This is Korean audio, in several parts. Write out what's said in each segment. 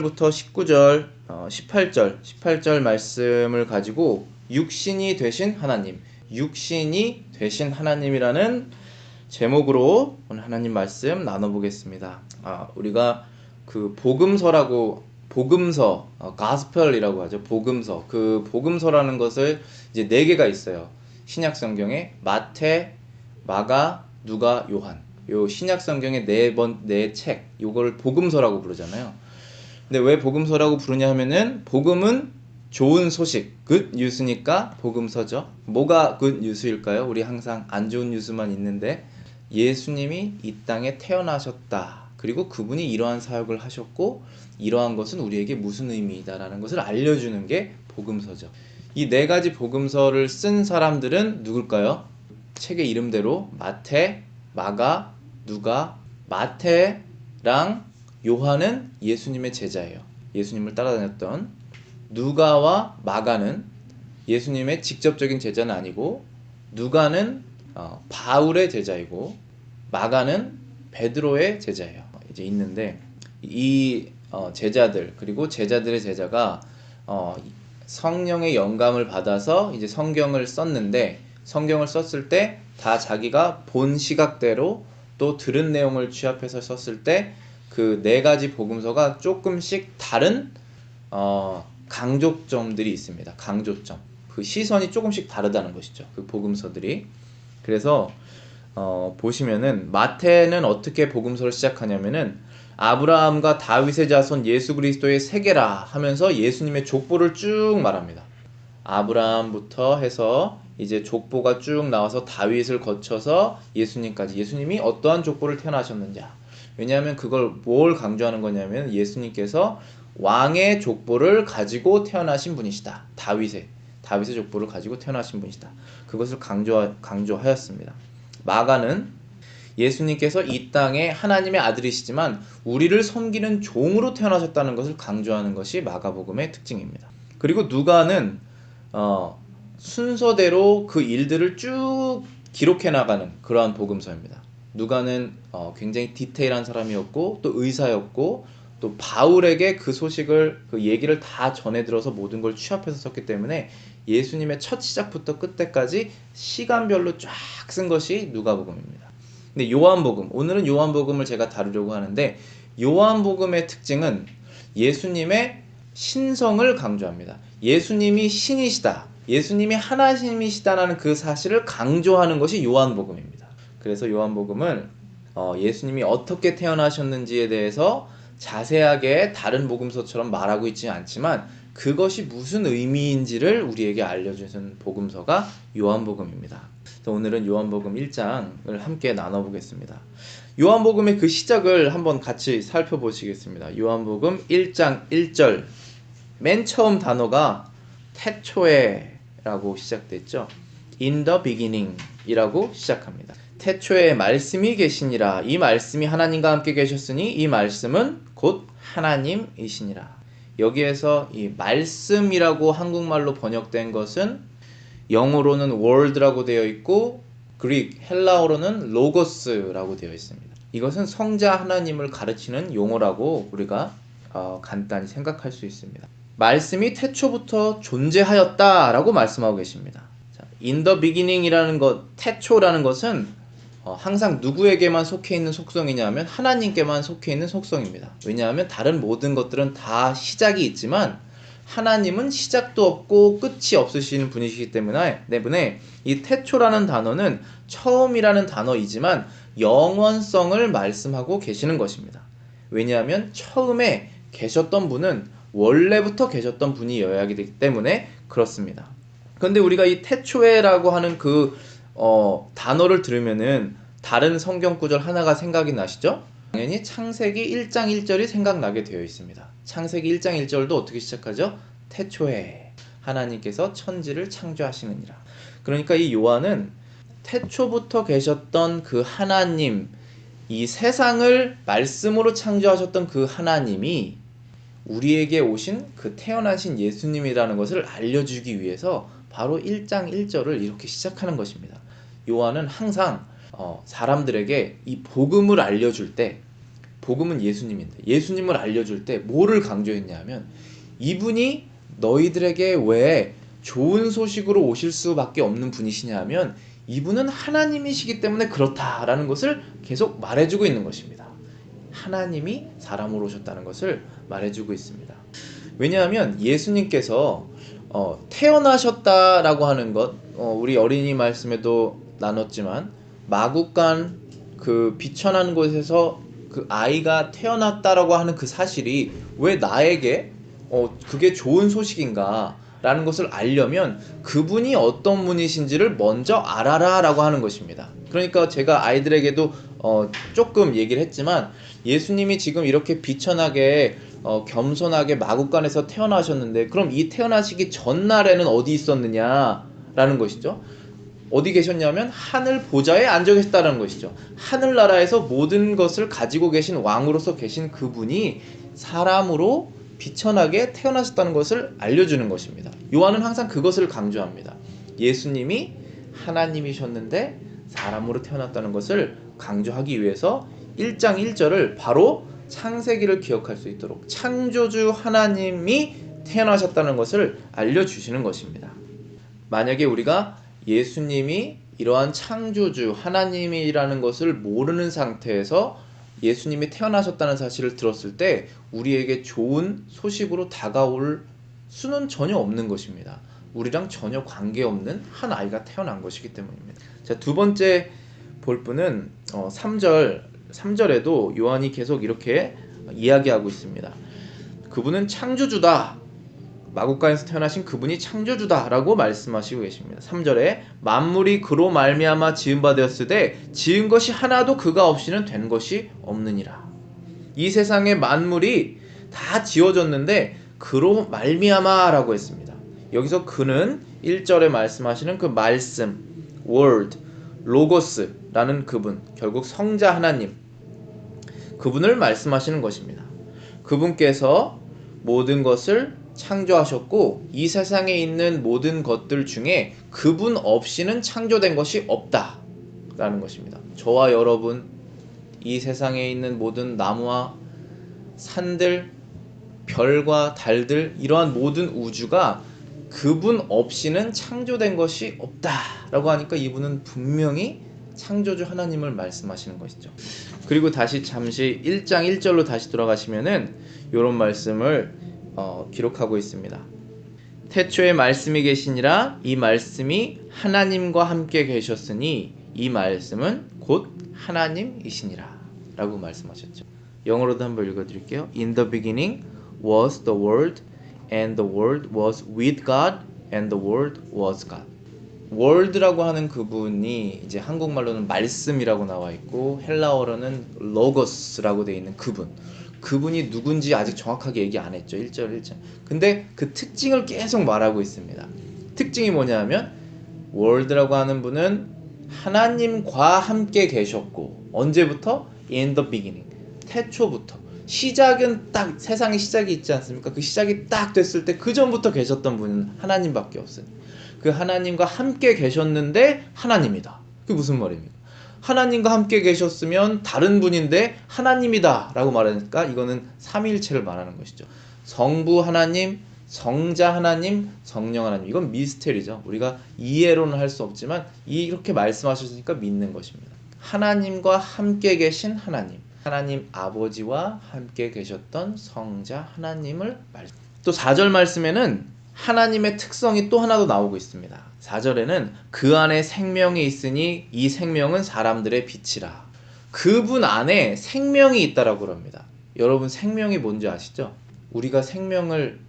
부터 19절, 18절 말씀을 가지고 육신이 되신 하나님이라는 제목으로 오늘 하나님 말씀 나눠보겠습니다. 우리가 그 복음서, 가스펠이라고 하죠. 그 복음서라는 것을 이제 4개가 있어요. 신약 성경에 마태, 마가, 누가, 요한. 요 신약 성경의 네 책, 요걸 복음서라고 부르잖아요. 근데 왜 복음서라고 부르냐 하면은 복음은 좋은 소식, 굿 뉴스니까 복음서죠. 뭐가 굿 뉴스일까요? 우리 항상 안 좋은 뉴스만 있는데 예수님이 이 땅에 태어나셨다. 그리고 그분이 이러한 사역을 하셨고 이러한 것은 우리에게 무슨 의미이다라는 것을 알려주는 게 복음서죠. 이 4가지 복음서를 쓴 사람들은 누굴까요? 책의 이름대로 마태, 마가, 누가. 마태랑 요한은 예수님의 제자예요. 예수님을 따라다녔던. 누가와 마가는 예수님의 직접적인 제자는 아니고, 누가는 바울의 제자이고 마가는 베드로의 제자예요. 이제 있는데 이 제자들, 그리고 제자들의 제자가 성령의 영감을 받아서 이제 성경을 썼는데, 성경을 썼을 때 다 자기가 본 시각대로 또 들은 내용을 취합해서 썼을 때 그 4가지 복음서가 조금씩 다른 강조점들이 있습니다. 강조점. 그 시선이 조금씩 다르다는 것이죠. 그 복음서들이. 그래서 보시면은 마태는 어떻게 복음서를 시작하냐면은 아브라함과 다윗의 자손 예수 그리스도의 세계라 하면서 예수님의 족보를 쭉 말합니다. 아브라함부터 해서 이제 족보가 쭉 나와서 다윗을 거쳐서 예수님까지, 예수님이 어떠한 족보를 태어나셨는지. 왜냐하면 그걸 뭘 강조하는 거냐면 예수님께서 왕의 족보를 가지고 태어나신 분이시다. 다윗의 족보를 가지고 태어나신 분이시다. 그것을 강조하였습니다. 마가는 예수님께서 이 땅에 하나님의 아들이시지만 우리를 섬기는 종으로 태어나셨다는 것을 강조하는 것이 마가복음의 특징입니다. 그리고 누가는 순서대로 그 일들을 쭉 기록해 나가는 그러한 복음서입니다. 누가는 굉장히 디테일한 사람이었고 또 의사였고 또 바울에게 그 소식을, 그 얘기를 다 전해 들어서 모든 걸 취합해서 썼기 때문에 예수님의 첫 시작부터 끝때까지 시간별로 쫙 쓴 것이 누가복음입니다. 근데 요한복음, 오늘은 요한복음을 제가 다루려고 하는데 요한복음의 특징은 예수님의 신성을 강조합니다. 예수님이 신이시다, 예수님이 하나님이시다라는 그 사실을 강조하는 것이 요한복음입니다. 그래서 요한복음은 예수님이 어떻게 태어나셨는지에 대해서 자세하게 다른 복음서처럼 말하고 있지 않지만 그것이 무슨 의미인지를 우리에게 알려주는 복음서가 요한복음입니다. 그래서 오늘은 요한복음 1장을 함께 나눠보겠습니다. 요한복음의 그 시작을 한번 같이 살펴보시겠습니다. 요한복음 1장 1절 맨 처음 단어가 태초에라고 시작됐죠. In the beginning 이라고 시작합니다. 태초에 말씀이 계시니라. 이 말씀이 하나님과 함께 계셨으니 이 말씀은 곧 하나님이시니라. 여기에서 이 말씀이라고 한국말로 번역된 것은 영어로는 word라고 되어 있고 그릭, 헬라어로는 로고스라고 되어 있습니다. 이것은 성자 하나님을 가르치는 용어라고 우리가 간단히 생각할 수 있습니다. 말씀이 태초부터 존재하였다라고 말씀하고 계십니다. In the beginning이라는 것, 태초라는 것은 항상 누구에게만 속해 있는 속성이냐면 하나님께만 속해 있는 속성입니다. 왜냐하면 다른 모든 것들은 다 시작이 있지만 하나님은 시작도 없고 끝이 없으시는 분이시기 때문에 이 태초라는 단어는 처음이라는 단어이지만 영원성을 말씀하고 계시는 것입니다. 왜냐하면 처음에 계셨던 분은 원래부터 계셨던 분이어야 하기 때문에 그렇습니다. 그런데 우리가 이 태초에라고 하는 그 단어를 들으면은 다른 성경 구절 하나가 생각이 나시죠? 당연히 창세기 1장 1절이 생각나게 되어 있습니다. 창세기 1장 1절도 어떻게 시작하죠? 태초에 하나님께서 천지를 창조하시느니라. 그러니까 이 요한은 태초부터 계셨던 그 하나님, 이 세상을 말씀으로 창조하셨던 그 하나님이 우리에게 오신 그 태어나신 예수님이라는 것을 알려주기 위해서 바로 1장 1절을 이렇게 시작하는 것입니다. 요한은 항상 사람들에게 이 복음을 알려줄 때 복음은 예수님인데 예수님을 알려줄 때 뭐를 강조했냐면 이분이 너희들에게 왜 좋은 소식으로 오실 수밖에 없는 분이시냐 하면 이분은 하나님이시기 때문에 그렇다라는 것을 계속 말해주고 있는 것입니다. 하나님이 사람으로 오셨다는 것을 말해주고 있습니다. 왜냐하면 예수님께서 태어나셨다라고 하는 것, 우리 어린이 말씀에도 나눴지만 마구간 그 비천한 곳에서 그 아이가 태어났다라고 하는 그 사실이 왜 나에게 그게 좋은 소식인가 라는 것을 알려면 그분이 어떤 분이신지를 먼저 알아라 라고 하는 것입니다. 그러니까 제가 아이들에게도 조금 얘기를 했지만 예수님이 지금 이렇게 비천하게 겸손하게 마구간에서 태어나셨는데 그럼 이 태어나시기 전날에는 어디 있었느냐 라는 것이죠. 어디 계셨냐면 하늘 보좌에 앉아 계셨다는 것이죠. 하늘나라에서 모든 것을 가지고 계신 왕으로서 계신 그분이 사람으로 비천하게 태어나셨다는 것을 알려주는 것입니다. 요한은 항상 그것을 강조합니다. 예수님이 하나님이셨는데 사람으로 태어났다는 것을 강조하기 위해서 1장 1절을 바로 창세기를 기억할 수 있도록 창조주 하나님이 태어나셨다는 것을 알려주시는 것입니다. 만약에 우리가 예수님이 이러한 창조주 하나님이라는 것을 모르는 상태에서 예수님이 태어나셨다는 사실을 들었을 때 우리에게 좋은 소식으로 다가올 수는 전혀 없는 것입니다. 우리랑 전혀 관계없는 한 아이가 태어난 것이기 때문입니다. 자, 두 번째 볼 분은 3절에도 요한이 계속 이렇게 이야기하고 있습니다. 그분은 창조주다. 마구간에서 태어나신 그분이 창조주다라고 말씀하시고 계십니다. 3절에 만물이 그로 말미암아 지은 바 되었으되 지은 것이 하나도 그가 없이는 된 것이 없느니라. 이 세상의 만물이 다 지어졌는데 그로 말미암아라고 했습니다. 여기서 그는 1절에 말씀하시는 그 말씀, word, 로고스라는 그분, 결국 성자 하나님, 그분을 말씀하시는 것입니다. 그분께서 모든 것을 창조하셨고 이 세상에 있는 모든 것들 중에 그분 없이는 창조된 것이 없다라는 것입니다. 저와 여러분, 이 세상에 있는 모든 나무와 산들, 별과 달들, 이러한 모든 우주가 그분 없이는 창조된 것이 없다라고 하니까 이분은 분명히 창조주 하나님을 말씀하시는 것이죠. 그리고 다시 잠시 1장 1절로 다시 돌아가시면은 이런 말씀을 기록하고 있습니다. 태초에 말씀이 계시니라. 이 말씀이 하나님과 함께 계셨으니 이 말씀은 곧 하나님이시니라 라고 말씀하셨죠. 영어로도 한번 읽어드릴게요. In the beginning was the Word, and the Word was with God, and the Word was God. Word라고 하는 그분이 이제 한국말로는 말씀이라고 나와 있고 헬라어로는 로고스라고 되어 있는 그분이 누군지 아직 정확하게 얘기 안 했죠. 1절. 근데 그 특징을 계속 말하고 있습니다. 특징이 뭐냐면 Word라고 하는 분은 하나님과 함께 계셨고 언제부터? In the beginning. 태초부터. 시작은 딱 세상의 시작이 있지 않습니까? 그 시작이 딱 됐을 때 그 전부터 계셨던 분은 하나님밖에 없으니 그 하나님과 함께 계셨는데 하나님이다. 그게 무슨 말입니까? 하나님과 함께 계셨으면 다른 분인데 하나님이다 라고 말하니까 이거는 삼위일체를 말하는 것이죠. 성부 하나님, 성자 하나님, 성령 하나님. 이건 미스테리죠. 우리가 이해로는 할 수 없지만 이렇게 말씀하셨으니까 믿는 것입니다. 하나님과 함께 계신 하나님, 하나님 아버지와 함께 계셨던 성자 하나님을 또 4절 말씀에는 하나님의 특성이 또 하나 더 나오고 있습니다. 4절에는 그 안에 생명이 있으니 이 생명은 사람들의 빛이라. 그분 안에 생명이 있다라고 합니다. 여러분 생명이 뭔지 아시죠? 우리가 생명을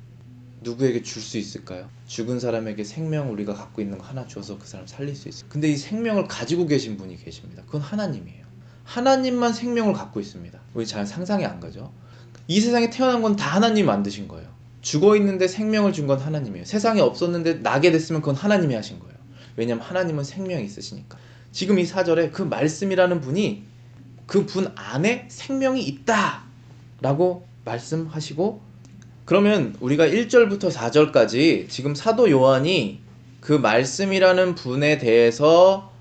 누구에게 줄 수 있을까요? 죽은 사람에게 생명 우리가 갖고 있는 거 하나 줘서 그 사람 살릴 수 있어요. 근데 이 생명을 가지고 계신 분이 계십니다. 그건 하나님이에요. 하나님만 생명을 갖고 있습니다. 우리 잘 상상이 안 가죠? 이 세상에 태어난 건 다 하나님이 만드신 거예요. 죽어 있는데 생명을 준 건 하나님이에요. 세상에 없었는데 나게 됐으면 그건 하나님이 하신 거예요. 왜냐하면 하나님은 생명이 있으시니까. 지금 이 4절에 그 말씀이라는 분이 그 분 안에 생명이 있다 라고 말씀하시고, 그러면 우리가 1절부터 4절까지 지금 사도 요한이 그 말씀이라는 분에 대해서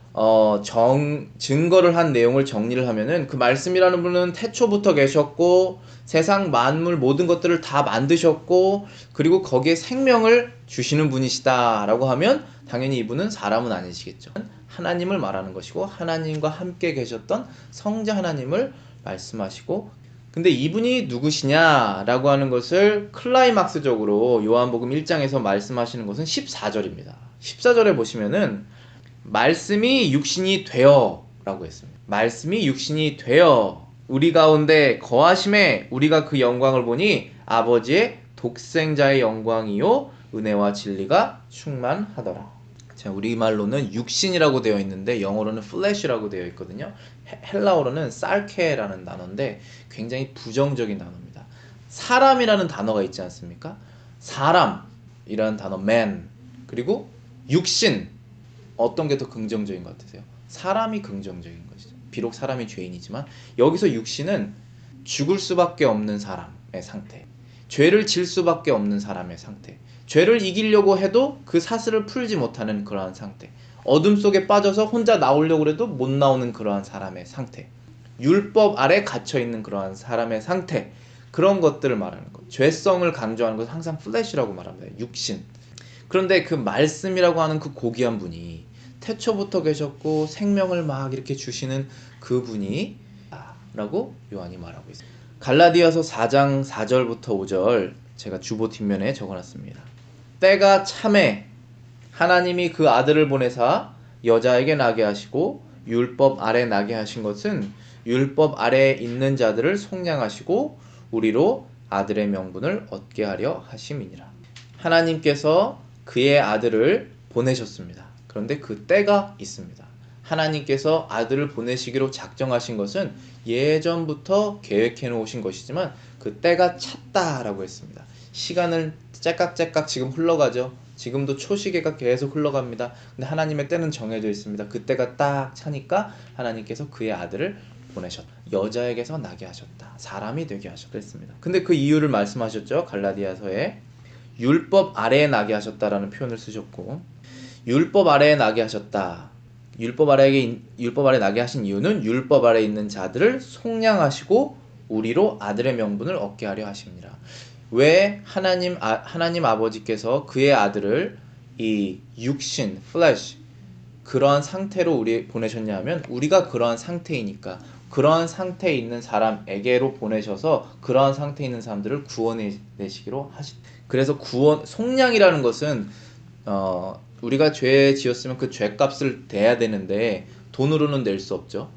증거를 한 내용을 정리를 하면은 그 말씀이라는 분은 태초부터 계셨고 세상 만물 모든 것들을 다 만드셨고 그리고 거기에 생명을 주시는 분이시다라고 하면 당연히 이분은 사람은 아니시겠죠. 하나님을 말하는 것이고 하나님과 함께 계셨던 성자 하나님을 말씀하시고 근데 이분이 누구시냐라고 하는 것을 클라이막스적으로 요한복음 1장에서 말씀하시는 것은 14절입니다. 14절에 보시면은 말씀이 육신이 되어 라고 했습니다. 말씀이 육신이 되어 우리 가운데 거하심에 우리가 그 영광을 보니 아버지의 독생자의 영광이요 은혜와 진리가 충만하더라. 자, 우리말로는 육신이라고 되어 있는데 영어로는 flesh라고 되어 있거든요. 헬라어로는 sarke라는 단어인데 굉장히 부정적인 단어입니다. 사람이라는 단어가 있지 않습니까? 사람이라는 단어 man 그리고 육신 어떤 게 더 긍정적인 것 같으세요? 사람이 긍정적인 것이죠. 비록 사람이 죄인이지만 여기서 육신은 죽을 수밖에 없는 사람의 상태, 죄를 질 수밖에 없는 사람의 상태, 죄를 이기려고 해도 그 사슬을 풀지 못하는 그러한 상태, 어둠 속에 빠져서 혼자 나오려고 해도 못 나오는 그러한 사람의 상태, 율법 아래 갇혀있는 그러한 사람의 상태, 그런 것들을 말하는 것. 죄성을 강조하는 것은 항상 플래시라고 말합니다. 육신. 그런데 그 말씀이라고 하는 그 고귀한 분이 태초부터 계셨고 생명을 막 이렇게 주시는 그분이 라고 요한이 말하고 있습니다. 갈라디아서 4장 4절부터 5절 제가 주보 뒷면에 적어놨습니다. 때가 참에 하나님이 그 아들을 보내사 여자에게 나게 하시고 율법 아래 나게 하신 것은 율법 아래에 있는 자들을 속량하시고 우리로 아들의 명분을 얻게 하려 하심이니라. 하나님께서 그의 아들을 보내셨습니다. 그런데 그 때가 있습니다. 하나님께서 아들을 보내시기로 작정하신 것은 예전부터 계획해 놓으신 것이지만 그 때가 찼다라고 했습니다. 시간은 째깍째깍 지금 흘러가죠. 지금도 초시계가 계속 흘러갑니다. 근데 하나님의 때는 정해져 있습니다. 그 때가 딱 차니까 하나님께서 그의 아들을 보내셨다. 여자에게서 나게 하셨다. 사람이 되게 하셨다. 그랬습니다. 근데 그 이유를 말씀하셨죠. 갈라디아서에 율법 아래에 나게 하셨다라는 표현을 쓰셨고 율법 아래에 나게 하셨다. 율법 아래 나게 하신 이유는 율법 아래에 있는 자들을 속량하시고 우리로 아들의 명분을 얻게 하려 하십니다. 왜 하나님 아버지께서 그의 아들을 이 육신, flesh 그러한 상태로 우리 보내셨냐 하면 우리가 그러한 상태이니까 그러한 상태에 있는 사람에게로 보내셔서 그러한 상태에 있는 사람들을 구원해 내시기로 그래서 속량이라는 것은 우리가 죄 지었으면 그 죄값을 대야 되는데 돈으로는 낼 수 없죠.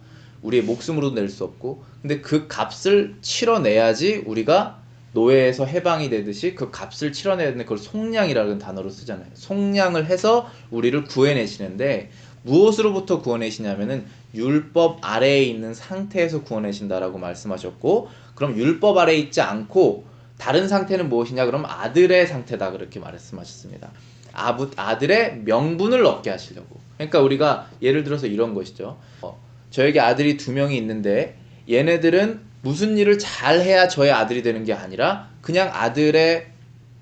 우리의 목숨으로도 낼 수 없고 근데 그 값을 치러내야지 우리가 노예에서 해방이 되듯이 그 값을 치러내야 되는데 그걸 속량이라는 단어로 쓰잖아요. 속량을 해서 우리를 구해내시는데 무엇으로부터 구원내시냐면은 율법 아래에 있는 상태에서 구원내신다라고 말씀하셨고 그럼 율법 아래에 있지 않고 다른 상태는 무엇이냐 그럼 아들의 상태다 그렇게 말씀하셨습니다. 아들의 명분을 얻게 하시려고. 그러니까 우리가 예를 들어서 이런 것이죠. 저에게 아들이 2명이 있는데 얘네들은 무슨 일을 잘 해야 저의 아들이 되는 게 아니라 그냥 아들의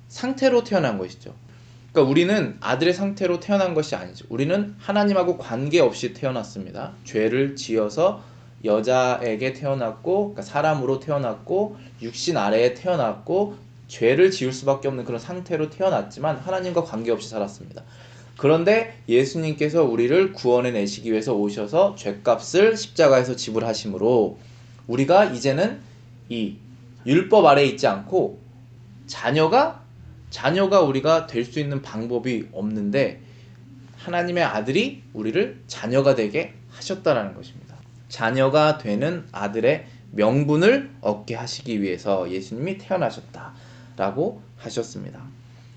상태로 태어난 것이죠. 그러니까 우리는 아들의 상태로 태어난 것이 아니죠. 우리는 하나님하고 관계없이 태어났습니다. 죄를 지어서 여자에게 태어났고 그러니까 사람으로 태어났고 육신 아래에 태어났고 죄를 지을 수밖에 없는 그런 상태로 태어났지만 하나님과 관계없이 살았습니다. 그런데 예수님께서 우리를 구원해 내시기 위해서 오셔서 죄값을 십자가에서 지불하심으로 우리가 이제는 이 율법 아래에 있지 않고 자녀가 우리가 될 수 있는 방법이 없는데 하나님의 아들이 우리를 자녀가 되게 하셨다라는 것입니다. 자녀가 되는 아들의 명분을 얻게 하시기 위해서 예수님이 태어나셨다라고 하셨습니다.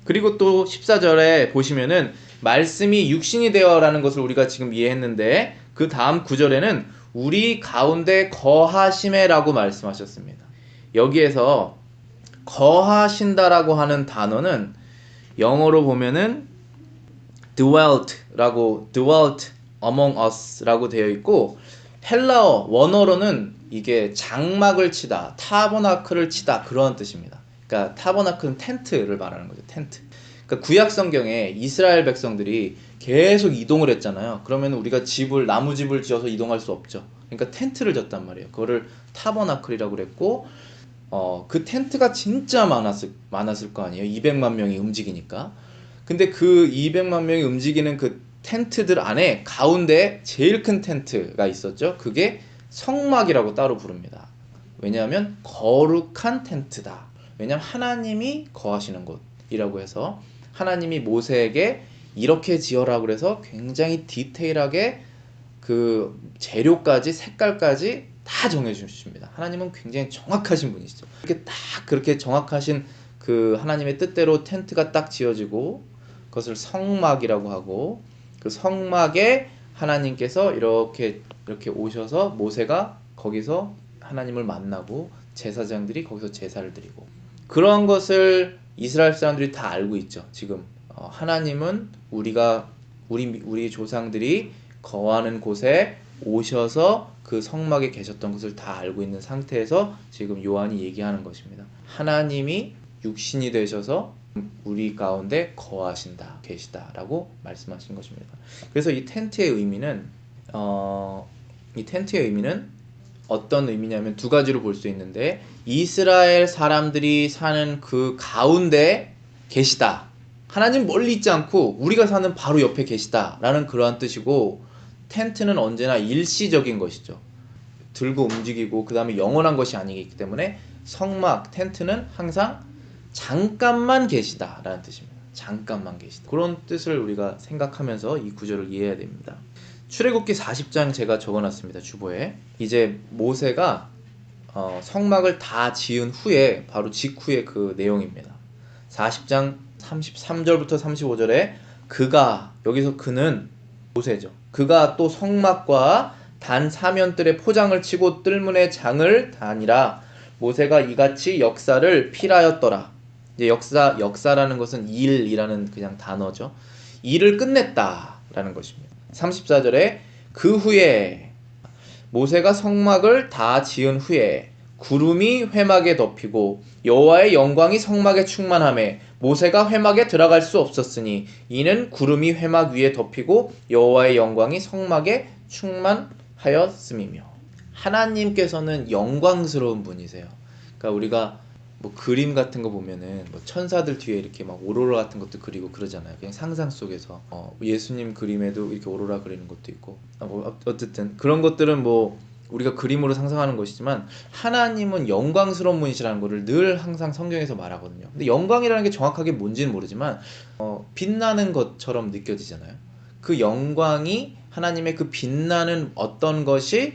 그리고 또 14절에 보시면은 말씀이 육신이 되어라는 것을 우리가 지금 이해했는데 그 다음 9절에는 우리 가운데 거하심에라고 말씀하셨습니다. 여기에서 거하신다라고 하는 단어는 영어로 보면은 dwelt among us라고 되어 있고 헬라어 원어로는 이게 장막을 치다, 타버나클을 치다 그런 뜻입니다. 그러니까 타버나클은 텐트를 말하는 거죠. 텐트. 그러니까 그러니까 구약 성경에 이스라엘 백성들이 계속 이동을 했잖아요. 그러면 우리가 집을 나무 집을 지어서 이동할 수 없죠. 그러니까 텐트를 졌단 말이에요. 그거를 타버나클이라고 그랬고 그 텐트가 진짜 많았을 거 아니에요. 200만 명이 움직이니까. 근데 그 200만 명이 움직이는 그 텐트들 안에 가운데 제일 큰 텐트가 있었죠. 그게 성막이라고 따로 부릅니다. 왜냐하면 거룩한 텐트다. 왜냐하면 하나님이 거하시는 곳이라고 해서 하나님이 모세에게 이렇게 지어라 그래서 굉장히 디테일하게 그 재료까지 색깔까지 다 정해주십니다. 하나님은 굉장히 정확하신 분이시죠. 이렇게 딱 그렇게 정확하신 그 하나님의 뜻대로 텐트가 딱 지어지고 그것을 성막이라고 하고 그 성막에 하나님께서 이렇게 오셔서 모세가 거기서 하나님을 만나고 제사장들이 거기서 제사를 드리고 그런 것을 이스라엘 사람들이 다 알고 있죠. 지금 하나님은 우리 조상들이 거하는 곳에 오셔서 그 성막에 계셨던 것을 다 알고 있는 상태에서 지금 요한이 얘기하는 것입니다. 하나님이 육신이 되셔서 우리 가운데 계시다라고 말씀하신 것입니다. 그래서 이 텐트의 의미는 어떤 의미냐면 두 가지로 볼 수 있는데 이스라엘 사람들이 사는 그 가운데 계시다. 하나님 멀리 있지 않고 우리가 사는 바로 옆에 계시다라는 그러한 뜻이고 텐트는 언제나 일시적인 것이죠. 들고 움직이고 그 다음에 영원한 것이 아니기 때문에 성막, 텐트는 항상 잠깐만 계시다라는 뜻입니다. 잠깐만 계시다. 그런 뜻을 우리가 생각하면서 이 구절을 이해해야 됩니다. 출애굽기 40장 제가 적어놨습니다. 주보에. 이제 모세가 성막을 다 지은 후에 바로 직후에 그 내용입니다. 40장 33절부터 35절에 여기서 그는 모세죠. 그가 또 성막과 단 사면들의 포장을 치고 뜰문의 장을 다니라. 모세가 이같이 역사를 필하였더라. 이제 역사라는 것은 일이라는 그냥 단어죠. 일을 끝냈다라는 것입니다. 34절에 그 후에 모세가 성막을 다 지은 후에 구름이 회막에 덮이고 여호와의 영광이 성막에 충만하매 모세가 회막에 들어갈 수 없었으니 이는 구름이 회막 위에 덮이고 여호와의 영광이 성막에 충만하였음이며. 하나님께서는 영광스러운 분이세요. 그러니까 우리가 뭐 그림 같은 거 보면은 뭐 천사들 뒤에 이렇게 막 오로라 같은 것도 그리고 그러잖아요. 그냥 상상 속에서 예수님 그림에도 이렇게 오로라 그리는 것도 있고 뭐 어쨌든 그런 것들은 뭐 우리가 그림으로 상상하는 것이지만 하나님은 영광스러운 분이시라는 것을 늘 항상 성경에서 말하거든요. 근데 영광이라는 게 정확하게 뭔지는 모르지만 빛나는 것처럼 느껴지잖아요. 그 영광이 하나님의 그 빛나는 어떤 것이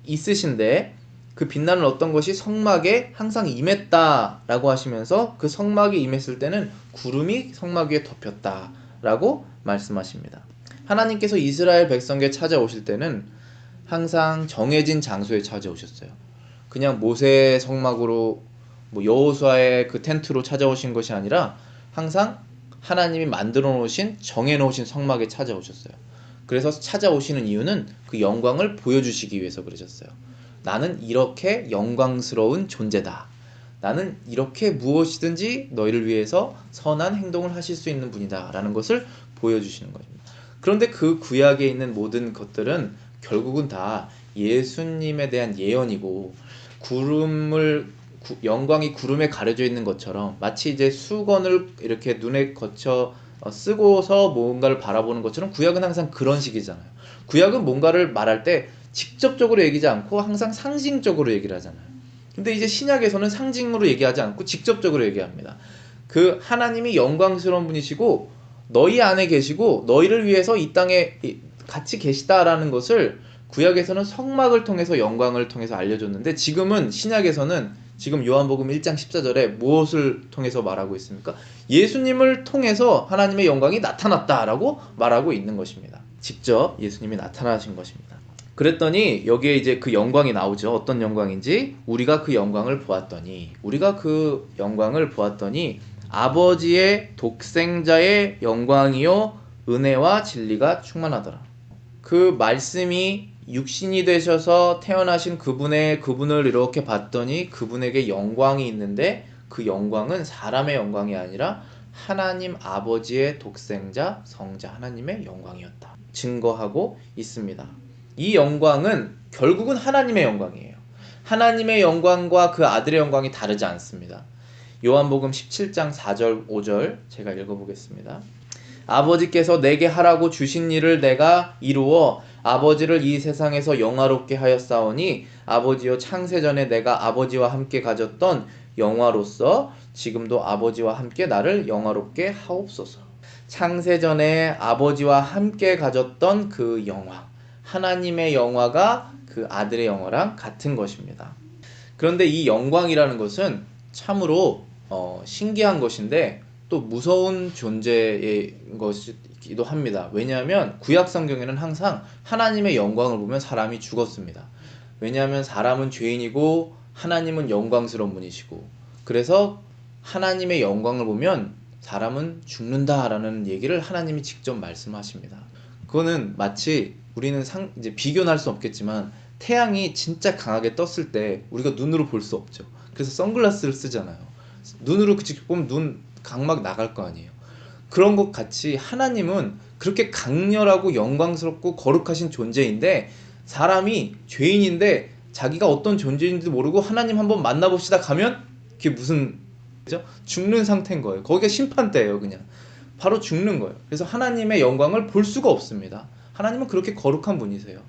있으신데 그 빛나는 어떤 것이 성막에 항상 임했다라고 하시면서 그 성막에 임했을 때는 구름이 성막 위에 덮였다라고 말씀하십니다. 하나님께서 이스라엘 백성에게 찾아오실 때는 항상 정해진 장소에 찾아오셨어요. 그냥 모세의 성막으로 뭐 여호수아의 그 텐트로 찾아오신 것이 아니라 항상 하나님이 만들어 놓으신 정해 놓으신 성막에 찾아오셨어요. 그래서 찾아오시는 이유는 그 영광을 보여주시기 위해서 그러셨어요. 나는 이렇게 영광스러운 존재다. 나는 이렇게 무엇이든지 너희를 위해서 선한 행동을 하실 수 있는 분이다 라는 것을 보여주시는 것입니다. 그런데 그 구약에 있는 모든 것들은 결국은 다 예수님에 대한 예언이고 영광이 구름에 가려져 있는 것처럼 마치 이제 수건을 이렇게 눈에 거쳐 쓰고서 뭔가를 바라보는 것처럼 구약은 항상 그런 식이잖아요. 구약은 뭔가를 말할 때 직접적으로 얘기하지 않고 항상 상징적으로 얘기를 하잖아요. 근데 이제 신약에서는 상징으로 얘기하지 않고 직접적으로 얘기합니다. 그 하나님이 영광스러운 분이시고 너희 안에 계시고 너희를 위해서 이 땅에 같이 계시다라는 것을 구약에서는 성막을 통해서 영광을 통해서 알려줬는데 지금은 신약에서는 지금 요한복음 1장 14절에 무엇을 통해서 말하고 있습니까? 예수님을 통해서 하나님의 영광이 나타났다라고 말하고 있는 것입니다. 직접 예수님이 나타나신 것입니다. 그랬더니 여기에 이제 그 영광이 나오죠. 어떤 영광인지 우리가 그 영광을 보았더니 아버지의 독생자의 영광이요 은혜와 진리가 충만하더라. 그 말씀이 육신이 되셔서 태어나신 그분을 이렇게 봤더니 그분에게 영광이 있는데 그 영광은 사람의 영광이 아니라 하나님 아버지의 독생자 성자 하나님의 영광이었다 증거하고 있습니다. 이 영광은 결국은 하나님의 영광이에요. 하나님의 영광과 그 아들의 영광이 다르지 않습니다. 요한복음 17장 4절 5절 제가 읽어보겠습니다. 아버지께서 내게 하라고 주신 일을 내가 이루어 아버지를 이 세상에서 영화롭게 하였사오니 아버지여 창세전에 내가 아버지와 함께 가졌던 영화로서 지금도 아버지와 함께 나를 영화롭게 하옵소서. 창세전에 아버지와 함께 가졌던 그 영화, 하나님의 영화가 그 아들의 영화랑 같은 것입니다. 그런데 이 영광이라는 것은 참으로 신기한 것인데 또 무서운 존재의 것이기도 합니다. 왜냐하면 구약 성경에는 항상 하나님의 영광을 보면 사람이 죽었습니다. 왜냐하면 사람은 죄인이고 하나님은 영광스러운 분이시고, 그래서 하나님의 영광을 보면 사람은 죽는다라는 얘기를 하나님이 직접 말씀하십니다. 그거는 마치 우리는 이제 비교는 할 수 없겠지만 태양이 진짜 강하게 떴을 때 우리가 눈으로 볼 수 없죠. 그래서 선글라스를 쓰잖아요. 눈으로 직접 보면 눈 각막 나갈 거 아니에요. 그런 것 같이 하나님은 그렇게 강렬하고 영광스럽고 거룩하신 존재인데, 사람이 죄인인데 자기가 어떤 존재인지도 모르고 하나님 한번 만나봅시다 가면 그게 무슨 그죠? 죽는 상태인 거예요. 거기가 심판대예요. 그냥 바로 죽는 거예요. 그래서 하나님의 영광을 볼 수가 없습니다. 하나님은 그렇게 거룩한 분이세요.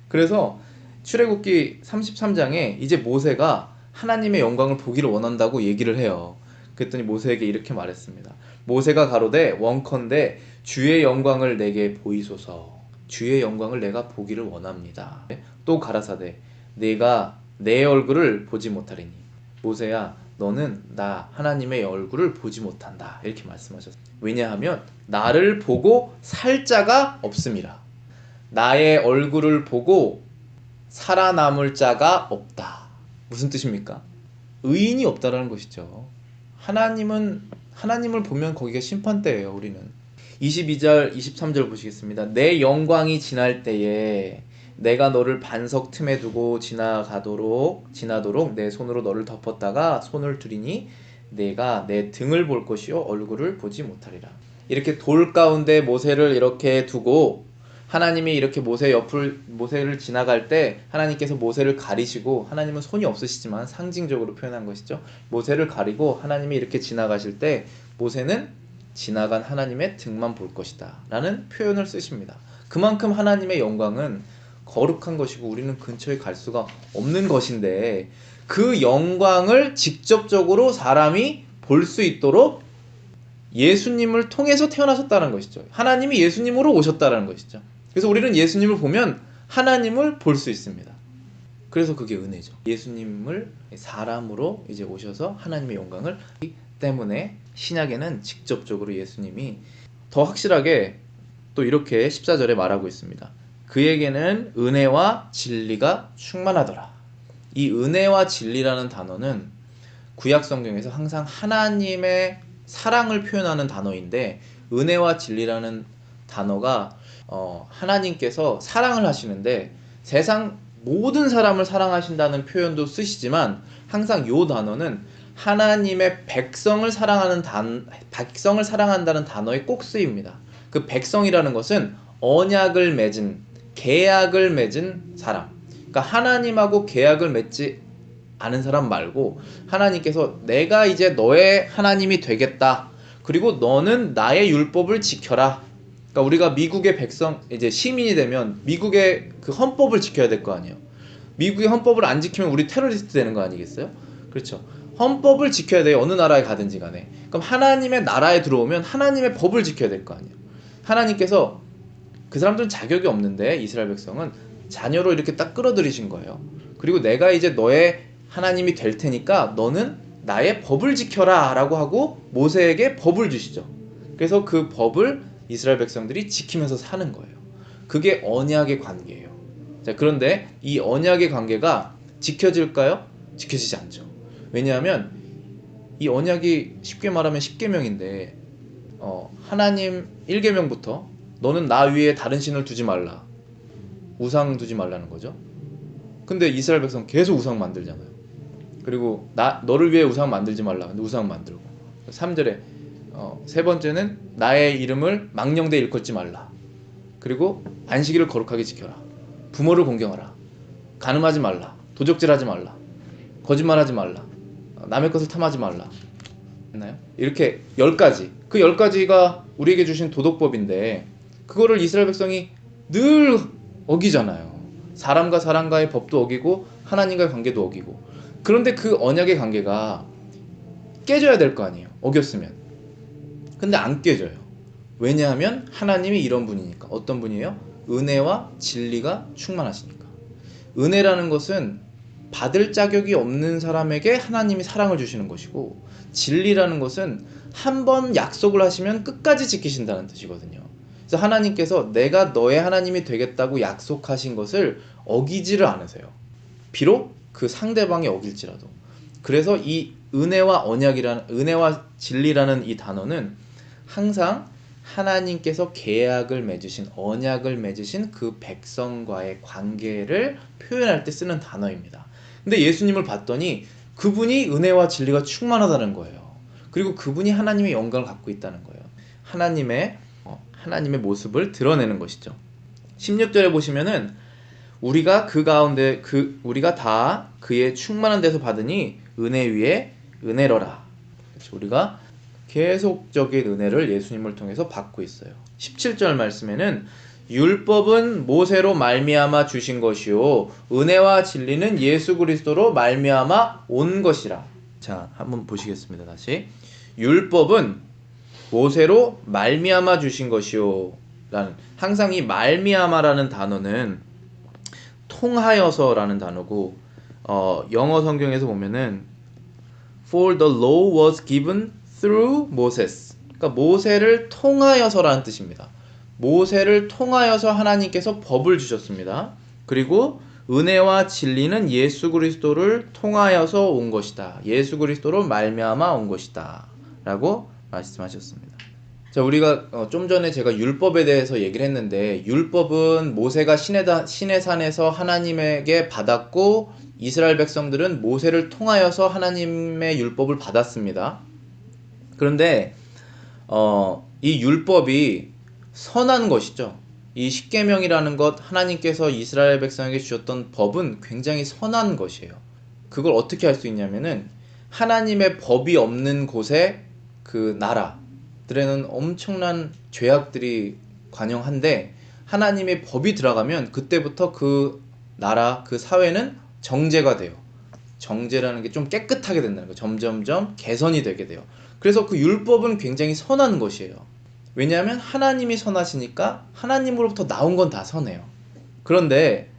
그래서 출애굽기 33장에 이제 모세가 하나님의 영광을 보기를 원한다고 얘기를 해요. 그랬더니 모세에게 이렇게 말했습니다. 모세가 가로되 원컨대 주의 영광을 내게 보이소서. 주의 영광을 내가 보기를 원합니다. 또 가라사대 내가 내 얼굴을 보지 못하리니. 모세야 너는 나 하나님의 얼굴을 보지 못한다 이렇게 말씀하셨어요. 왜냐하면 나를 보고 살 자가 없음이라. 나의 얼굴을 보고 살아남을 자가 없다. 무슨 뜻입니까? 의인이 없다라는 것이죠. 하나님을 보면 거기가 심판대예요. 우리는 22절 23절 보시겠습니다. 내 영광이 지날 때에 내가 너를 반석 틈에 두고 지나도록 내 손으로 너를 덮었다가 손을 들이니 내가 내 등을 볼 것이요 얼굴을 보지 못하리라. 이렇게 돌 가운데 모세를 이렇게 두고 하나님이 이렇게 모세를 지나갈 때 하나님께서 모세를 가리시고, 하나님은 손이 없으시지만 상징적으로 표현한 것이죠. 모세를 가리고 하나님이 이렇게 지나가실 때 모세는 지나간 하나님의 등만 볼 것이다 라는 표현을 쓰십니다. 그만큼 하나님의 영광은 거룩한 것이고 우리는 근처에 갈 수가 없는 것인데, 그 영광을 직접적으로 사람이 볼 수 있도록 예수님을 통해서 태어나셨다는 것이죠. 하나님이 예수님으로 오셨다는 것이죠. 그래서 우리는 예수님을 보면 하나님을 볼 수 있습니다. 그래서 그게 은혜죠. 예수님을 사람으로 이제 오셔서 하나님의 영광을 하기 때문에 신약에는 직접적으로 예수님이 더 확실하게 또 이렇게 14절에 말하고 있습니다. 그에게는 은혜와 진리가 충만하더라. 이 은혜와 진리라는 단어는 구약 성경에서 항상 하나님의 사랑을 표현하는 단어인데, 은혜와 진리라는 단어가 하나님께서 사랑을 하시는데 세상 모든 사람을 사랑하신다는 표현도 쓰시지만 항상 이 단어는 하나님의 백성을 사랑한다는 단어에 꼭 쓰입니다. 그 백성이라는 것은 언약을 맺은, 계약을 맺은 사람, 그러니까 하나님하고 계약을 맺지 않은 사람 말고 하나님께서 내가 이제 너의 하나님이 되겠다, 그리고 너는 나의 율법을 지켜라. 그러니까 우리가 미국의 백성, 이제 시민이 되면 미국의 그 헌법을 지켜야 될 거 아니에요. 미국의 헌법을 안 지키면 우리 테러리스트 되는 거 아니겠어요? 그렇죠. 헌법을 지켜야 돼요. 어느 나라에 가든지 간에. 그럼 하나님의 나라에 들어오면 하나님의 법을 지켜야 될 거 아니에요. 하나님께서 그 사람들은 자격이 없는데 이스라엘 백성은 자녀로 이렇게 딱 끌어들이신 거예요. 그리고 내가 이제 너의 하나님이 될 테니까 너는 나의 법을 지켜라 라고 하고 모세에게 법을 주시죠. 그래서 그 법을 이스라엘 백성들이 지키면서 사는 거예요. 그게 언약의 관계예요. 자, 그런데 이 언약의 관계가 지켜질까요? 지켜지지 않죠. 왜냐하면 이 언약이 쉽게 말하면 10계명인데 하나님 1계명부터 너는 나 위에 다른 신을 두지 말라, 우상 두지 말라는 거죠. 근데 이스라엘 백성 계속 우상 만들잖아요. 그리고 너를 위해 우상 만들지 말라, 근데 우상 만들고. 3절에 세 번째는 나의 이름을 망령되이 일컫지 말라. 그리고 안식일을 거룩하게 지켜라. 부모를 공경하라. 간음하지 말라. 도적질하지 말라. 거짓말하지 말라. 남의 것을 탐하지 말라. 했나요? 이렇게 10가지. 그 10가지가 우리에게 주신 도덕법인데 그거를 이스라엘 백성이 늘 어기잖아요. 사람과 사람과의 법도 어기고 하나님과의 관계도 어기고. 그런데 그 언약의 관계가 깨져야 될 거 아니에요. 어겼으면. 근데 안 깨져요. 왜냐하면 하나님이 이런 분이니까. 어떤 분이에요? 은혜와 진리가 충만하시니까. 은혜라는 것은 받을 자격이 없는 사람에게 하나님이 사랑을 주시는 것이고, 진리라는 것은 한 번 약속을 하시면 끝까지 지키신다는 뜻이거든요. 그래서 하나님께서 내가 너의 하나님이 되겠다고 약속하신 것을 어기지를 않으세요. 비록 그 상대방이 어길지라도. 그래서 이 은혜와 진리라는 이 단어는 항상 하나님께서 계약을 맺으신, 언약을 맺으신 그 백성과의 관계를 표현할 때 쓰는 단어입니다. 근데 예수님을 봤더니 그분이 은혜와 진리가 충만하다는 거예요. 그리고 그분이 하나님의 영광을 갖고 있다는 거예요. 하나님의 모습을 드러내는 것이죠. 16절에 보시면은 우리가 우리가 다 그의 충만한 데서 받으니 은혜 위에 은혜로라. 그렇죠. 우리가 계속적인 은혜를 예수님을 통해서 받고 있어요. 17절 말씀에는 율법은 모세로 말미암아 주신 것이요 은혜와 진리는 예수 그리스도로 말미암아 온 것이라. 자, 한번 보시겠습니다. 다시. 율법은 모세로 말미암아 주신 것이요 라는, 항상 이 말미암아라는 단어는 통하여서라는 단어고, 영어 성경에서 보면은 For the law was given through Moses. 그러니까 모세를 통하여서라는 뜻입니다. 모세를 통하여서 하나님께서 법을 주셨습니다. 그리고 은혜와 진리는 예수 그리스도를 통하여서 온 것이다. 예수 그리스도로 말미암아 온 것이다. 라고 말씀하셨습니다. 자, 우리가 좀 전에 제가 율법에 대해서 얘기를 했는데, 율법은 모세가 시내산에서 하나님에게 받았고, 이스라엘 백성들은 모세를 통하여서 하나님의 율법을 받았습니다. 그런데 이 율법이 선한 것이죠. 이 십계명이라는 것, 하나님께서 이스라엘 백성에게 주셨던 법은 굉장히 선한 것이에요. 그걸 어떻게 할 수 있냐면은 하나님의 법이 없는 곳에 그 나라들에는 엄청난 죄악들이 관영한데, 하나님의 법이 들어가면 그때부터 그 나라, 그 사회는 정제가 돼요. 정제라는 게 좀 깨끗하게 된다는 거예요. 점점점 개선이 되게 돼요. 그래서 그 율법은 굉장히 선한 것이에요. 왜냐하면 하나님이 선하시니까 하나님으로부터 나온 건 다 선해요. 그런데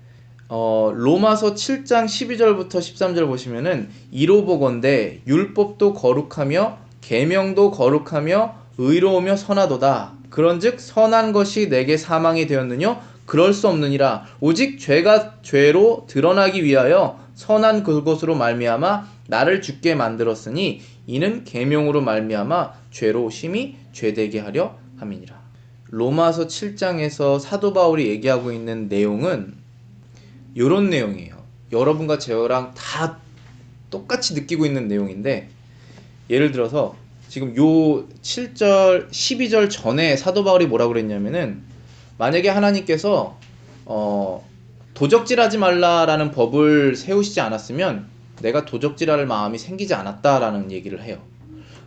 로마서 7장 12절부터 13절 보시면은 이로 보건대 율법도 거룩하며 계명도 거룩하며 의로우며 선하도다. 그런즉 선한 것이 내게 사망이 되었느뇨? 그럴 수 없느니라. 오직 죄가 죄로 드러나기 위하여 선한 그것으로 말미암아 나를 죽게 만들었으니 이는 계명으로 말미암아 죄로 심히 죄되게 하려 함이니라. 로마서 7장에서 사도 바울이 얘기하고 있는 내용은 이런 내용이에요. 여러분과 저랑 다 똑같이 느끼고 있는 내용인데, 예를 들어서 지금 요 7절 12절 전에 사도 바울이 뭐라고 그랬냐면은, 만약에 하나님께서 도적질하지 말라라는 법을 세우시지 않았으면 내가 도적질할 마음이 생기지 않았다라는 얘기를 해요.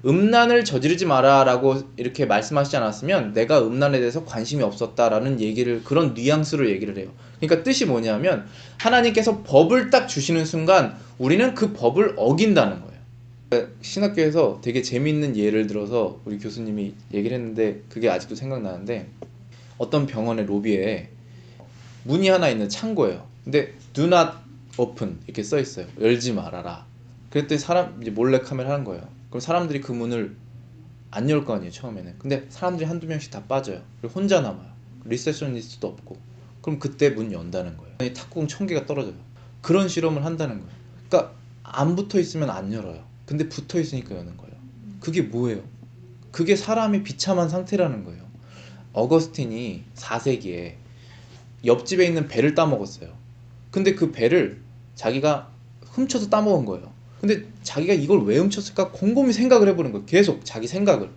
음란을 저지르지 마라라고 이렇게 말씀하시지 않았으면 내가 음란에 대해서 관심이 없었다라는 얘기를, 그런 뉘앙스로 얘기를 해요. 그러니까 뜻이 뭐냐면 하나님께서 법을 딱 주시는 순간 우리는 그 법을 어긴다는 거예요. 신학교에서 되게 재밌는 예를 들어서 우리 교수님이 얘기를 했는데 그게 아직도 생각나는데, 어떤 병원의 로비에 문이 하나 있는 창고예요. 근데 do not open 이렇게 써 있어요. 열지 말아라. 그랬더니 이제 몰래 카메라 하는 거예요. 그럼 사람들이 그 문을 안 열 거 아니에요, 처음에는. 근데 사람들이 한두 명씩 다 빠져요. 그리고 혼자 남아요. 리세셔니스트도 없고. 그럼 그때 문 연다는 거예요. 탁구공 1000개가 떨어져요. 그런 실험을 한다는 거예요. 그러니까 안 붙어 있으면 안 열어요. 근데 붙어 있으니까 여는 거예요. 그게 뭐예요? 그게 사람의 비참한 상태라는 거예요. 어거스틴이 4세기에 옆집에 있는 배를 따먹었어요. 근데 그 배를 자기가 훔쳐서 따먹은 거예요. 근데 자기가 이걸 왜 훔쳤을까 곰곰이 생각을 해보는 거예요. 계속 자기 생각을.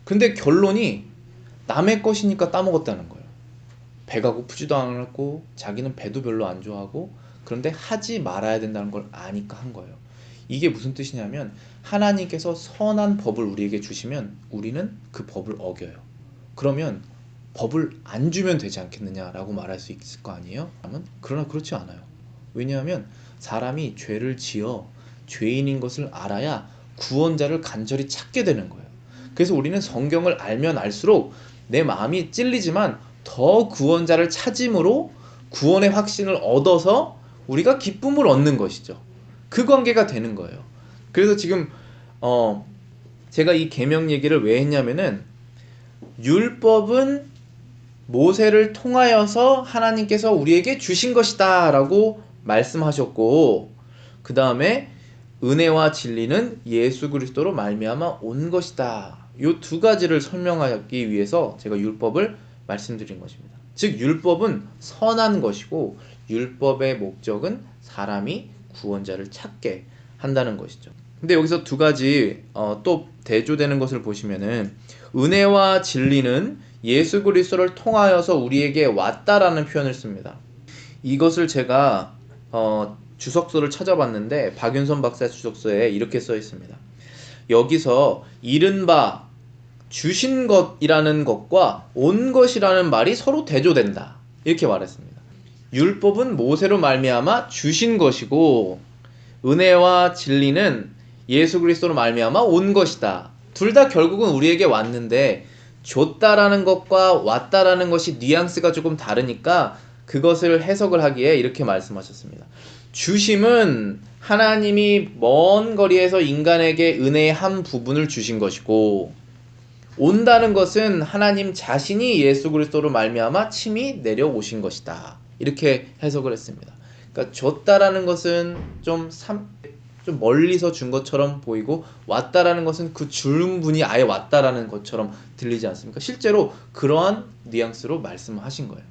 근데 결론이 남의 것이니까 따먹었다는 거예요. 배가 고프지도 않았고 자기는 배도 별로 안 좋아하고, 그런데 하지 말아야 된다는 걸 아니까 한 거예요. 이게 무슨 뜻이냐면 하나님께서 선한 법을 우리에게 주시면 우리는 그 법을 어겨요. 그러면 법을 안 주면 되지 않겠느냐라고 말할 수 있을 거 아니에요? 그러나 그렇지 않아요. 왜냐하면 사람이 죄를 지어 죄인인 것을 알아야 구원자를 간절히 찾게 되는 거예요. 그래서 우리는 성경을 알면 알수록 내 마음이 찔리지만 더 구원자를 찾음으로 구원의 확신을 얻어서 우리가 기쁨을 얻는 것이죠. 그 관계가 되는 거예요. 그래서 지금 제가 이 계명 얘기를 왜 했냐면은, 율법은 모세를 통하여서 하나님께서 우리에게 주신 것이다 라고 말씀하셨고, 그 다음에 은혜와 진리는 예수 그리스도로 말미암아 온 것이다. 이 두 가지를 설명하기 위해서 제가 율법을 말씀드린 것입니다. 즉 율법은 선한 것이고 율법의 목적은 사람이 구원자를 찾게 한다는 것이죠. 근데 여기서 두 가지 또 대조되는 것을 보시면은, 은혜와 진리는 예수 그리스도를 통하여서 우리에게 왔다라는 표현을 씁니다. 이것을 제가 주석서를 찾아봤는데 박윤선 박사 주석서에 이렇게 써 있습니다. 여기서 이른바 주신 것이라는 것과 온 것이라는 말이 서로 대조된다, 이렇게 말했습니다. 율법은 모세로 말미암아 주신 것이고 은혜와 진리는 예수 그리스도로 말미암아 온 것이다. 둘 다 결국은 우리에게 왔는데 줬다라는 것과 왔다라는 것이 뉘앙스가 조금 다르니까 그것을 해석을 하기에 이렇게 말씀하셨습니다. 주심은 하나님이 먼 거리에서 인간에게 은혜의 한 부분을 주신 것이고, 온다는 것은 하나님 자신이 예수 그리스도로 말미암아 친히 내려오신 것이다, 이렇게 해석을 했습니다. 그러니까 줬다라는 것은 좀 멀리서 준 것처럼 보이고, 왔다라는 것은 그 준 분이 아예 왔다라는 것처럼 들리지 않습니까? 실제로 그러한 뉘앙스로 말씀하신 거예요.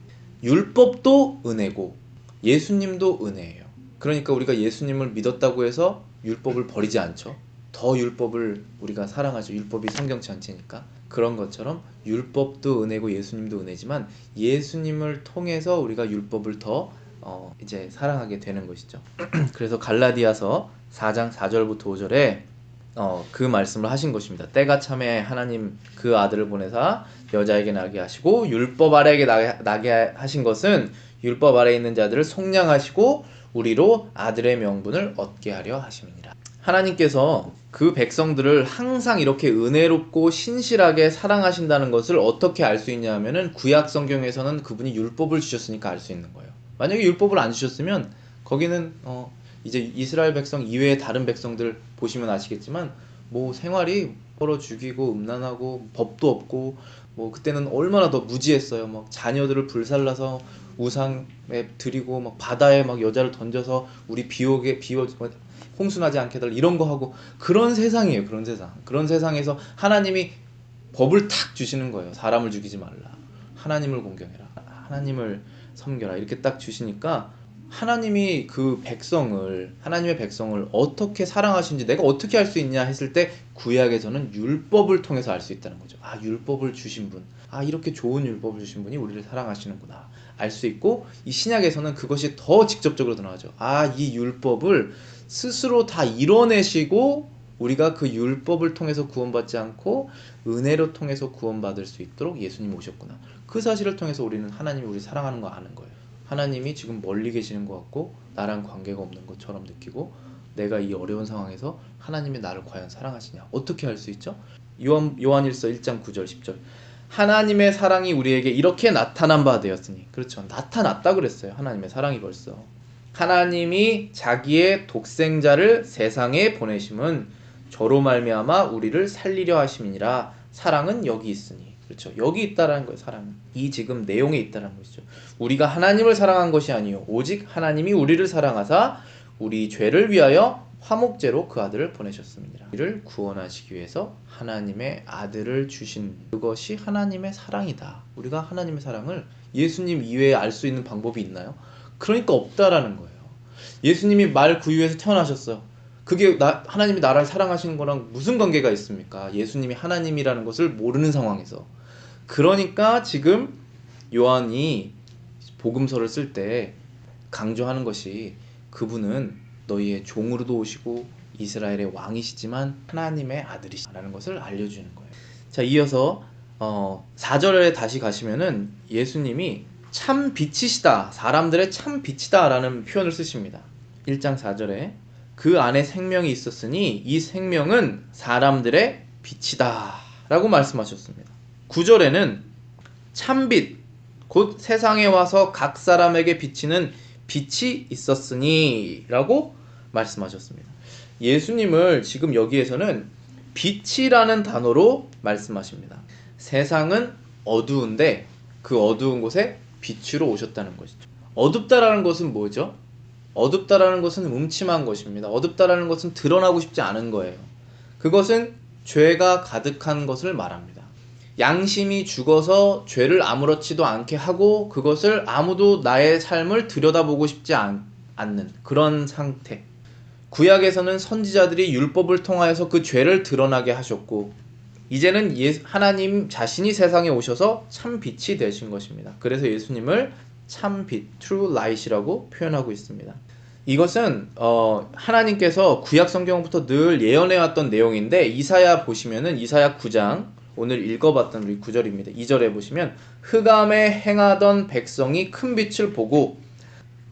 율법도 은혜고 예수님도 은혜예요. 그러니까 우리가 예수님을 믿었다고 해서 율법을 버리지 않죠. 더 율법을 우리가 사랑하죠. 율법이 성경 전체니까. 그런 것처럼 율법도 은혜고 예수님도 은혜지만 예수님을 통해서 우리가 율법을 더 이제 사랑하게 되는 것이죠. 그래서 갈라디아서 4장 4절부터 5절에 그 말씀을 하신 것입니다. 때가 참에 하나님 그 아들을 보내사 여자에게 나게 하시고 율법 아래에게 나게 하신 것은 율법 아래에 있는 자들을 속량하시고 우리로 아들의 명분을 얻게 하려 하심이니라. 하나님께서 그 백성들을 항상 이렇게 은혜롭고 신실하게 사랑하신다는 것을 어떻게 알 수 있냐 하면은, 구약 성경에서는 그분이 율법을 주셨으니까 알 수 있는 거예요. 만약에 율법을 안 주셨으면 거기는 이제 이스라엘 백성 이외의 다른 백성들 보시면 아시겠지만 뭐 생활이 서로 죽이고 음란하고 법도 없고, 뭐 그때는 얼마나 더 무지했어요. 막 자녀들을 불살라서 우상에 드리고, 막 바다에 막 여자를 던져서 우리 홍순하지 않게 해달라 이런 거 하고, 그런 세상이에요. 그런 세상. 그런 세상에서 하나님이 법을 탁 주시는 거예요. 사람을 죽이지 말라, 하나님을 공경해라, 하나님을 섬겨라, 이렇게 딱 주시니까 하나님이 하나님의 백성을 어떻게 사랑하시는지 내가 어떻게 알 수 있냐 했을 때, 구약에서는 율법을 통해서 알 수 있다는 거죠. 아, 율법을 주신 분, 이렇게 좋은 율법을 주신 분이 우리를 사랑하시는구나 알 수 있고, 이 신약에서는 그것이 더 직접적으로 드러나죠. 이 율법을 스스로 다 이뤄내시고 우리가 그 율법을 통해서 구원받지 않고 은혜로 통해서 구원받을 수 있도록 예수님이 오셨구나. 그 사실을 통해서 우리는 하나님이 우리 사랑하는 거 아는 거예요. 하나님이 지금 멀리 계시는 것 같고 나랑 관계가 없는 것처럼 느끼고, 내가 이 어려운 상황에서 하나님이 나를 과연 사랑하시냐 어떻게 할 수 있죠? 요한일서 1장 9절 10절, 하나님의 사랑이 우리에게 이렇게 나타난 바 되었으니. 그렇죠, 나타났다 그랬어요. 하나님의 사랑이 벌써. 하나님이 자기의 독생자를 세상에 보내심은 저로 말미암아 우리를 살리려 하심이니라. 사랑은 여기 있으니. 그렇죠, 여기 있다라는 거예요. 사랑은 이 지금 내용에 있다라는 것이죠. 우리가 하나님을 사랑한 것이 아니요 오직 하나님이 우리를 사랑하사 우리 죄를 위하여 화목제로 그 아들을 보내셨습니다. 우리를 구원하시기 위해서 하나님의 아들을 주신, 그것이 하나님의 사랑이다. 우리가 하나님의 사랑을 예수님 이외에 알 수 있는 방법이 있나요? 그러니까 없다라는 거예요. 예수님이 말 구유에서 태어나셨어요. 그게 하나님이 나를 사랑하시는 거랑 무슨 관계가 있습니까? 예수님이 하나님이라는 것을 모르는 상황에서. 그러니까 지금 요한이 복음서를 쓸 때 강조하는 것이 그분은 너희의 종으로도 오시고 이스라엘의 왕이시지만 하나님의 아들이시라는 것을 알려주는 거예요. 자, 이어서 4절에 다시 가시면은 예수님이 참 빛이시다, 사람들의 참 빛이다 라는 표현을 쓰십니다. 1장 4절에 그 안에 생명이 있었으니 이 생명은 사람들의 빛이다 라고 말씀하셨습니다. 9절에는 참빛 곧 세상에 와서 각 사람에게 비치는 빛이 있었으니 라고 말씀하셨습니다. 예수님을 지금 여기에서는 빛이라는 단어로 말씀하십니다. 세상은 어두운데 그 어두운 곳에 빛으로 오셨다는 것이죠. 어둡다라는 것은 뭐죠? 어둡다라는 것은 음침한 것입니다. 어둡다라는 것은 드러나고 싶지 않은 거예요. 그것은 죄가 가득한 것을 말합니다. 양심이 죽어서 죄를 아무렇지도 않게 하고 그것을 아무도 나의 삶을 들여다보고 싶지 않는 그런 상태. 구약에서는 선지자들이 율법을 통하여서 그 죄를 드러나게 하셨고 이제는 하나님 자신이 세상에 오셔서 참 빛이 되신 것입니다. 그래서 예수님을 참 빛, true light이라고 표현하고 있습니다. 이것은 하나님께서 구약 성경부터 늘 예언해왔던 내용인데 이사야 보시면은 이사야 9장 오늘 읽어봤던 우리 9절입니다. 2절에 보시면 흑암에 행하던 백성이 큰 빛을 보고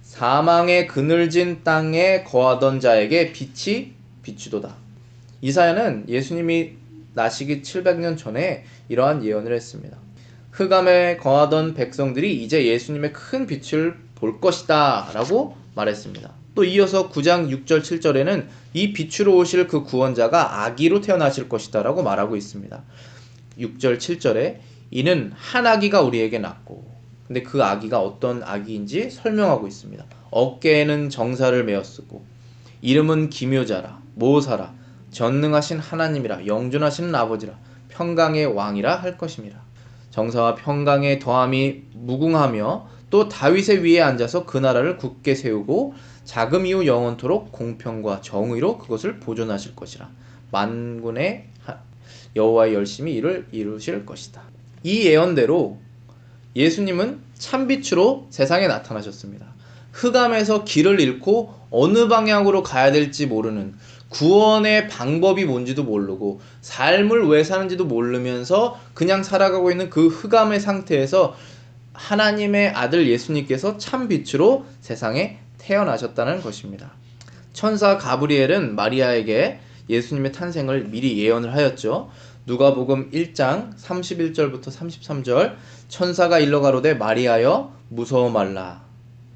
사망의 그늘진 땅에 거하던 자에게 빛이 비추도다. 이사야는 예수님이 나시기 700년 전에 이러한 예언을 했습니다. 흑암에 거하던 백성들이 이제 예수님의 큰 빛을 볼 것이다 라고 말했습니다. 또 이어서 9장 6절 7절에는 이 빛으로 오실 그 구원자가 아기로 태어나실 것이다 라고 말하고 있습니다. 6절 7절에 이는 한 아기가 우리에게 낳고, 근데 그 아기가 어떤 아기인지 설명하고 있습니다. 어깨에는 정사를 메었으고 이름은 기묘자라 모사라 전능하신 하나님이라 영존하시는 아버지라 평강의 왕이라 할 것임이라. 정사와 평강의 더함이 무궁하며 또 다윗의 위에 앉아서 그 나라를 굳게 세우고 자금 이후 영원토록 공평과 정의로 그것을 보존하실 것이라. 만군의 여호와의 열심히 이를 이루실 것이다. 이 예언대로 예수님은 참빛으로 세상에 나타나셨습니다. 흑암에서 길을 잃고 어느 방향으로 가야 될지 모르는, 구원의 방법이 뭔지도 모르고 삶을 왜 사는지도 모르면서 그냥 살아가고 있는 그 흑암의 상태에서 하나님의 아들 예수님께서 참빛으로 세상에 태어나셨다는 것입니다. 천사 가브리엘은 마리아에게 예수님의 탄생을 미리 예언을 하였죠. 누가복음 1장 31절부터 33절 천사가 일러 가로되 마리아여 무서워 말라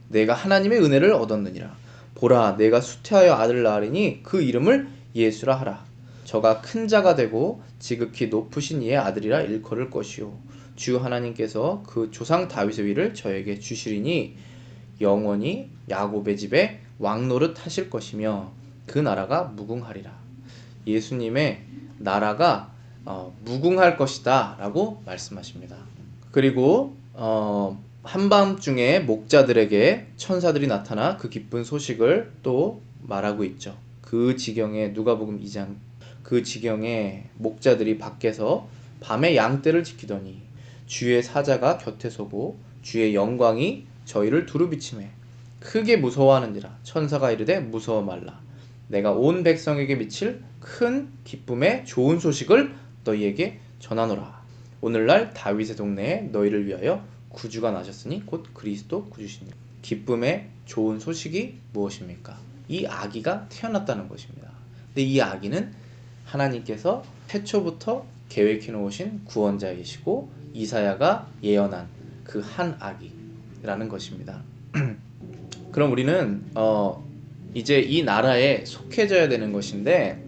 내가 하나님의 은혜를 얻었느니라. 보라 내가 수태하여 아들을 낳으리니 그 이름을 예수라 하라. 저가 큰 자가 되고 지극히 높으신 이의 아들이라 일컬을 것이요 주 하나님께서 그 조상 다윗의 위를 저에게 주시리니 영원히 야곱의 집에 왕노릇 하실 것이며 그 나라가 무궁하리라. 예수님의 나라가 무궁할 것이다 라고 말씀하십니다. 그리고 한밤중에 목자들에게 천사들이 나타나 그 기쁜 소식을 또 말하고 있죠. 그 지경에 누가복음 2장 그 지경에 목자들이 밖에서 밤에 양떼를 지키더니 주의 사자가 곁에 서고 주의 영광이 저희를 두루 비치매 크게 무서워하는지라. 천사가 이르되 무서워 말라 내가 온 백성에게 미칠 큰 기쁨의 좋은 소식을 너희에게 전하노라. 오늘날 다윗의 동네에 너희를 위하여 구주가 나셨으니 곧 그리스도 구주시니라. 기쁨의 좋은 소식이 무엇입니까? 이 아기가 태어났다는 것입니다. 근데 이 아기는 하나님께서 태초부터 계획해 놓으신 구원자이시고 이사야가 예언한 그 한 아기라는 것입니다. 그럼 우리는 이제 이 나라에 속해져야 되는 것인데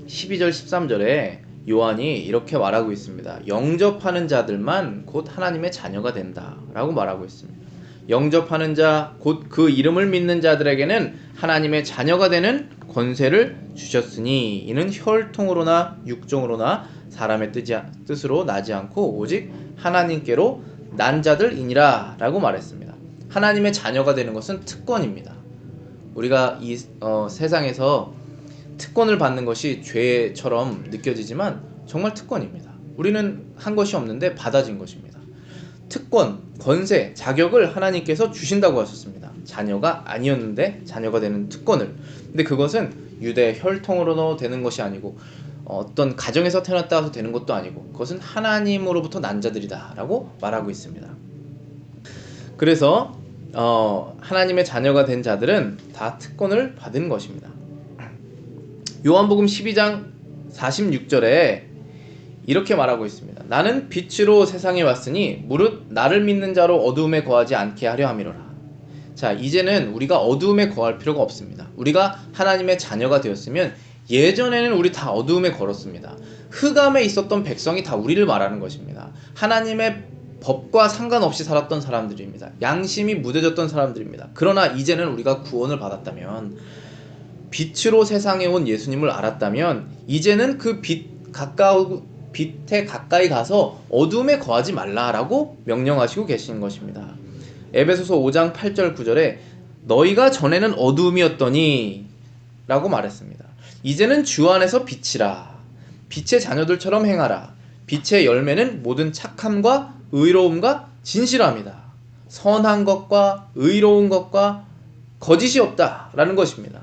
12절 13절에 요한이 이렇게 말하고 있습니다. 영접하는 자들만 곧 하나님의 자녀가 된다 라고 말하고 있습니다. 영접하는 자 곧 그 이름을 믿는 자들에게는 하나님의 자녀가 되는 권세를 주셨으니 이는 혈통으로나 육종으로나 사람의 뜻으로 나지 않고 오직 하나님께로 난 자들이니라 라고 말했습니다. 하나님의 자녀가 되는 것은 특권입니다. 우리가 이 세상에서 특권을 받는 것이 죄처럼 느껴지지만 정말 특권입니다. 우리는 한 것이 없는데 받아진 것입니다. 특권, 권세, 자격을 하나님께서 주신다고 하셨습니다. 자녀가 아니었는데 자녀가 되는 특권을. 근데 그것은 유대 혈통으로 되는 것이 아니고 어떤 가정에서 태어났다 해서 되는 것도 아니고 그것은 하나님으로부터 난 자들이다 라고 말하고 있습니다. 그래서 하나님의 자녀가 된 자들은 다 특권을 받은 것입니다. 요한복음 12장 46절에 이렇게 말하고 있습니다. 나는 빛으로 세상에 왔으니 무릇 나를 믿는 자로 어두움에 거하지 않게 하려 함이로라. 자, 이제는 우리가 어두움에 거할 필요가 없습니다. 우리가 하나님의 자녀가 되었으면 예전에는 우리 다 어두움에 걸었습니다. 흑암에 있었던 백성이 다 우리를 말하는 것입니다. 하나님의 법과 상관없이 살았던 사람들입니다. 양심이 무뎌졌던 사람들입니다. 그러나 이제는 우리가 구원을 받았다면, 빛으로 세상에 온 예수님을 알았다면 이제는 그 빛에 가까이 가서 어둠에 거하지 말라라고 명령하시고 계신 것입니다. 에베소서 5장 8절 9절에 너희가 전에는 어두움이었더니 라고 말했습니다. 이제는 주 안에서 빛이라. 빛의 자녀들처럼 행하라. 빛의 열매는 모든 착함과 의로움과 진실함이다. 선한 것과 의로운 것과 거짓이 없다라는 것입니다.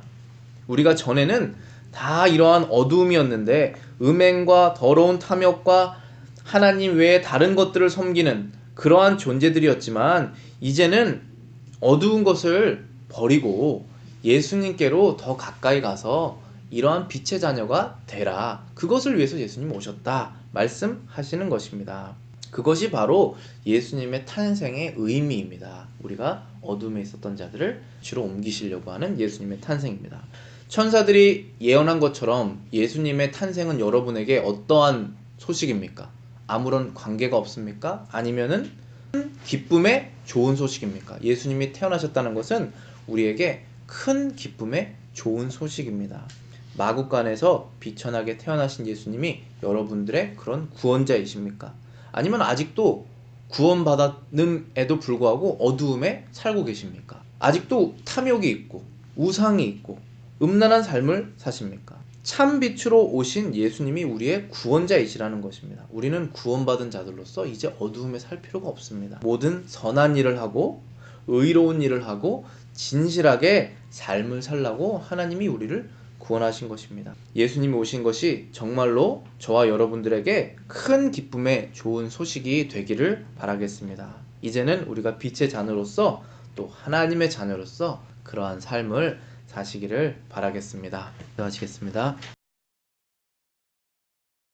우리가 전에는 다 이러한 어두움이었는데 음행과 더러운 탐욕과 하나님 외에 다른 것들을 섬기는 그러한 존재들이었지만 이제는 어두운 것을 버리고 예수님께로 더 가까이 가서 이러한 빛의 자녀가 되라. 그것을 위해서 예수님 오셨다 말씀하시는 것입니다. 그것이 바로 예수님의 탄생의 의미입니다. 우리가 어둠에 있었던 자들을 주로 옮기시려고 하는 예수님의 탄생입니다. 천사들이 예언한 것처럼 예수님의 탄생은 여러분에게 어떠한 소식입니까? 아무런 관계가 없습니까? 아니면은 기쁨의 좋은 소식입니까? 예수님이 태어나셨다는 것은 우리에게 큰 기쁨의 좋은 소식입니다. 마국간에서 비천하게 태어나신 예수님이 여러분들의 그런 구원자이십니까? 아니면 아직도 구원받았음에도 불구하고 어두움에 살고 계십니까? 아직도 탐욕이 있고 우상이 있고 음란한 삶을 사십니까? 참 빛으로 오신 예수님이 우리의 구원자이시라는 것입니다. 우리는 구원받은 자들로서 이제 어두움에 살 필요가 없습니다. 모든 선한 일을 하고 의로운 일을 하고 진실하게 삶을 살라고 하나님이 우리를 구원하신 것입니다. 예수님이 오신 것이 정말로 저와 여러분들에게 큰 기쁨의 좋은 소식이 되기를 바라겠습니다. 이제는 우리가 빛의 자녀로서 또 하나님의 자녀로서 그러한 삶을 사시기를 바라겠습니다. 기도하시겠습니다.